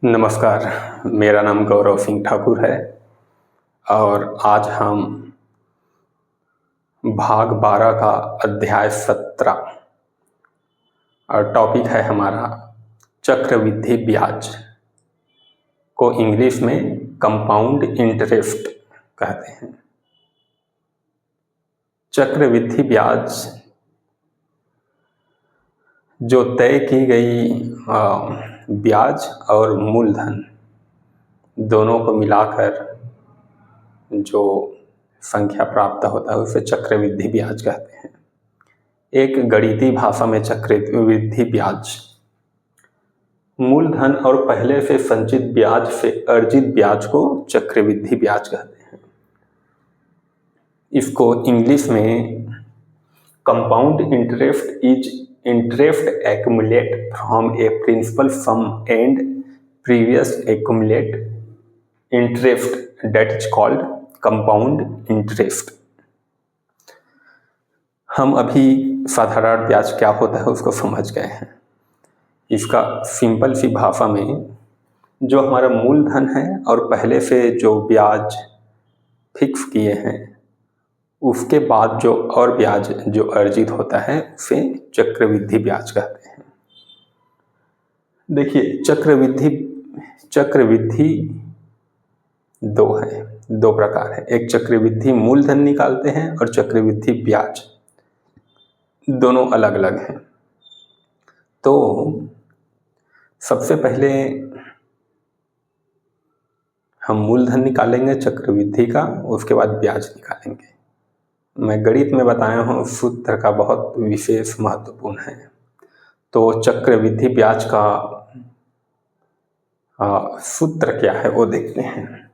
नमस्कार। मेरा नाम गौरव सिंह ठाकुर है और आज हम भाग 12 का अध्याय 17 और टॉपिक है हमारा चक्रवृद्धि ब्याज को इंग्लिश में कंपाउंड इंटरेस्ट कहते हैं। चक्रवृद्धि ब्याज जो तय की गई ब्याज और मूलधन दोनों को मिलाकर जो संख्या प्राप्त होता है उसे चक्रवृद्धि ब्याज कहते हैं। एक गणितीय भाषा में चक्रवृद्धि ब्याज मूलधन और पहले से संचित ब्याज से अर्जित ब्याज को चक्रवृद्धि ब्याज कहते हैं। इसको इंग्लिश में compound interest is interest accumulate from a principal sum and previous accumulate interest that is called compound interest। हम अभी साधारण ब्याज क्या होता है उसको समझ गए हैं। इसका सिंपल सी भाषा में जो हमारा मूलधन है और पहले से जो ब्याज फिक्स किए हैं उसके बाद जो और ब्याज जो अर्जित होता है उसे चक्रवृद्धि ब्याज कहते हैं। देखिए चक्रवृद्धि दो प्रकार है। एक चक्रवृद्धि मूलधन निकालते हैं और चक्रवृद्धि ब्याज, दोनों अलग अलग हैं। तो सबसे पहले हम मूलधन निकालेंगे चक्रवृद्धि का, उसके बाद ब्याज निकालेंगे। मैं गणित में बताया हूँ सूत्र का बहुत विशेष महत्वपूर्ण है। तो चक्रवृद्धि ब्याज का सूत्र क्या है वो देखते हैं।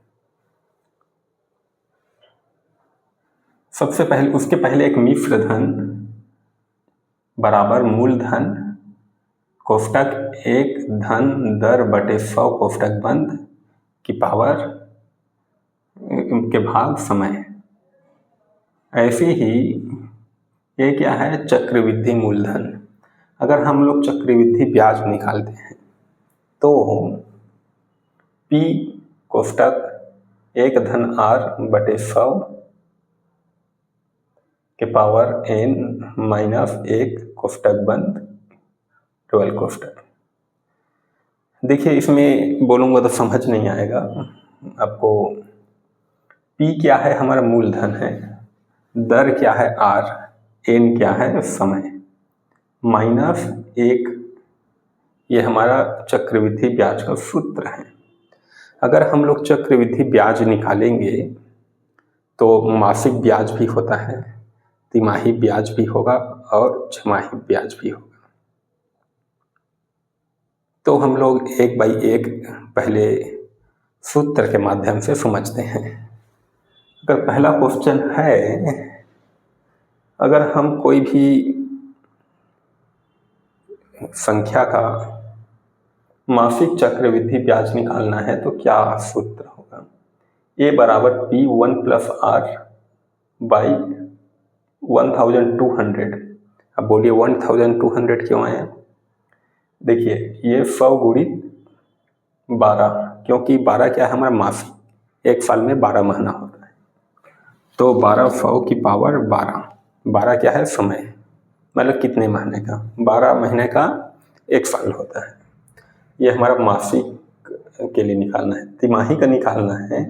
सबसे पहले उसके पहले एक मिश्र धन बराबर मूलधन कोष्टक एक धन दर बटे 100 कोष्टक बंद की पावर के भाग समय। ऐसे ही ये क्या है चक्रवृद्धि मूलधन। अगर हम लोग चक्रवृद्धि ब्याज निकालते हैं तो P कोष्टक एक धन R बटे 100 के पावर n माइनस 1 कोष्टक बंद 12 कोष्टक। देखिए इसमें बोलूँगा तो समझ नहीं आएगा आपको। P क्या है हमारा मूलधन है, दर क्या है R, n क्या है समय, माइनस 1 ये हमारा चक्रवृद्धि ब्याज का सूत्र है। अगर हम लोग चक्रवृद्धि ब्याज निकालेंगे तो मासिक ब्याज भी होता है, तिमाही ब्याज भी होगा और छमाही ब्याज भी होगा। तो हम लोग एक बाई एक पहले सूत्र के माध्यम से समझते हैं। अगर पहला क्वेश्चन है, अगर हम कोई भी संख्या का मासिक चक्रवृद्धि ब्याज निकालना है तो क्या सूत्र होगा। A बराबर P1 प्लस R बाई 1200। अब बोलिए 1200 क्यों आया। देखिए ये 100 गुणित 12, क्योंकि 12 क्या है हमारा मासिक, एक साल में 12 महीना होता है। तो 12 100 की पावर 12 क्या है समय, मतलब कितने महीने का, 12 महीने का एक साल होता है। ये हमारा मासिक के लिए निकालना है। तिमाही का निकालना है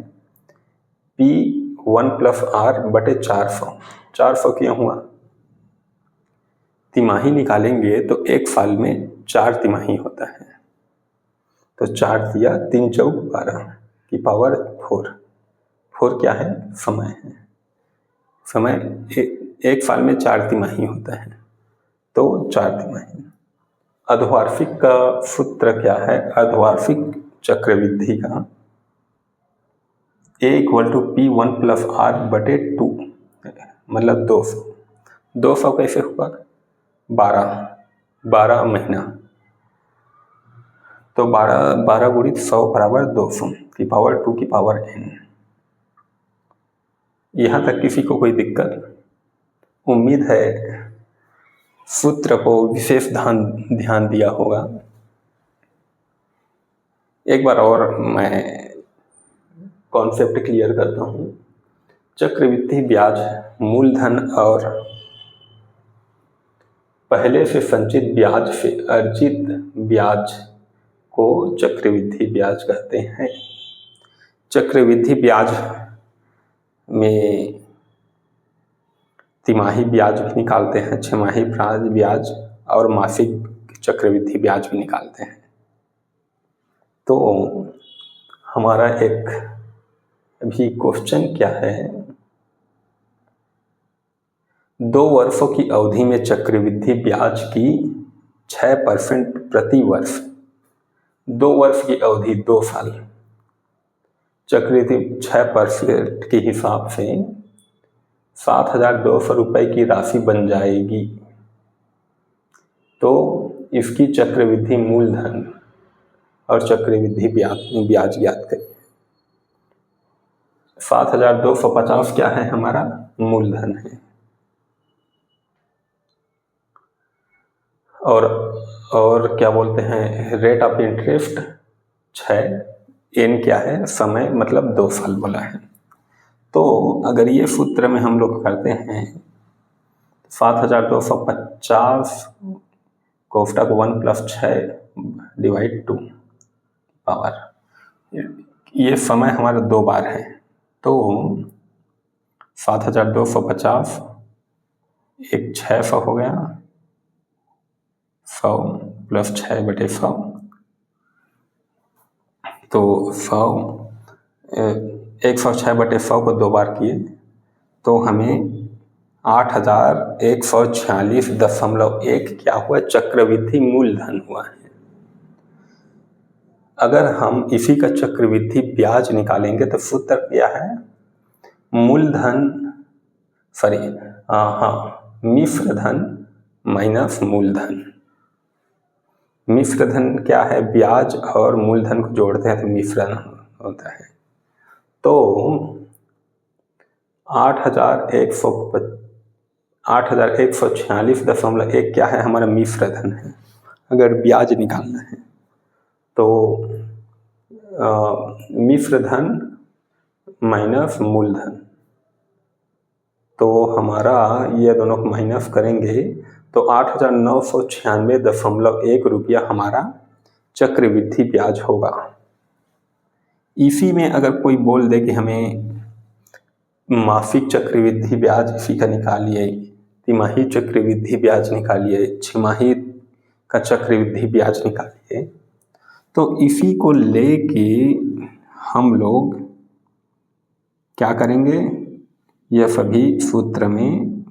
P1 प्लस R बटे 400 क्यों हुआ। तिमाही निकालेंगे तो एक साल में 4 तिमाही होता है। तो 4 दिया 3 चौक 12 की पावर 4 क्या है समय है। समय एक साल में 4 तिमाही होता है, तो 4 तिमाही। अर्धवार्षिक का सूत्र क्या है, अर्धवार्षिक चक्रवृद्धि का A equal to P1 plus R बटे 2, मतलब 200 कैसे होगा, 12 महीना। तो 12 गुणित 100 बराबर 200 की पावर 2 की पावर n। यहाँ तक किसी को कोई दिक्कत, उम्मीद है सूत्र को विशेष ध्यान दिया होगा। एक बार और मैं कॉन्सेप्ट क्लियर करता हूँ। चक्रवृद्धि ब्याज मूलधन और पहले से संचित ब्याज से अर्जित ब्याज को चक्रवृद्धि ब्याज कहते हैं। चक्रवृद्धि ब्याज में तिमाही ब्याज भी निकालते हैं, छमाही ब्याज और मासिक चक्रवृद्धि ब्याज भी निकालते हैं। तो हमारा एक अभी क्वेश्चन क्या है, 2 वर्षों की अवधि में चक्रवृद्धि ब्याज की 6% प्रति वर्ष, 2 वर्ष की अवधि 2 साल, चक्रवृद्धि 6% के हिसाब से 7,200 रुपये की राशि बन जाएगी। तो इसकी चक्रवृद्धि मूलधन और चक्रवृद्धि ब्याज ज्ञात करिए। 7,250 क्या है, हमारा मूलधन है, और क्या बोलते हैं, रेट ऑफ इंटरेस्ट 6, एन क्या है, समय, मतलब 2 साल बोला है। तो अगर ये सूत्र में हम लोग करते हैं 7,250 कोष्ठक 1 + 6 / 2 पावर, ये समय हमारा 2 बार है। तो 7,250 एक 600 हो गया, 100 + 6/100, तो 106/100 को 2 बार किए तो हमें 8,146.1 क्या हुआ, चक्रवृद्धि मूलधन हुआ है। अगर हम इसी का चक्रवृद्धि ब्याज निकालेंगे तो सूत्र क्या है, मिश्र धन माइनस मूलधन। मिश्र धन क्या है, ब्याज और मूलधन को जोड़ते हैं तो मिश्रण होता है। तो 8,146.1 क्या है, हमारा मिश्र धन है। अगर ब्याज निकालना है तो मिश्र धन माइनस मूलधन, तो हमारा ये दोनों को माइनस करेंगे तो 8,996.1 रुपया हमारा चक्रवृद्धि ब्याज होगा। इसी में अगर कोई बोल दे कि हमें मासिक चक्रवृद्धि ब्याज इसी का निकालिए, तिमाही चक्रवृद्धि ब्याज निकालिए, छमाही का चक्रवृद्धि ब्याज निकालिए, तो इसी को लेके हम लोग क्या करेंगे, यह सभी सूत्र में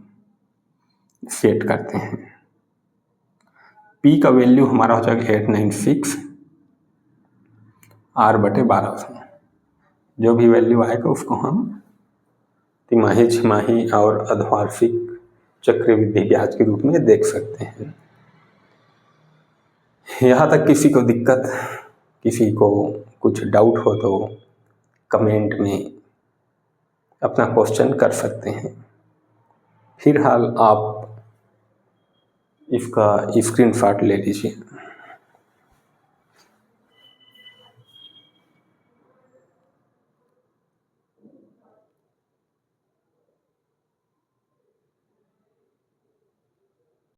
सेट करते हैं। P का वैल्यू हमारा हो जाएगा 896 R/1200, जो भी वैल्यू आएगा उसको हम तिमाही, छमाही और अर्धवार्षिक चक्रवृद्धि ब्याज के रूप में देख सकते हैं। यहाँ तक किसी को दिक्कत, किसी को कुछ डाउट हो तो कमेंट में अपना क्वेश्चन कर सकते हैं। फिलहाल आप इसका स्क्रीनशॉट ले लीजिए।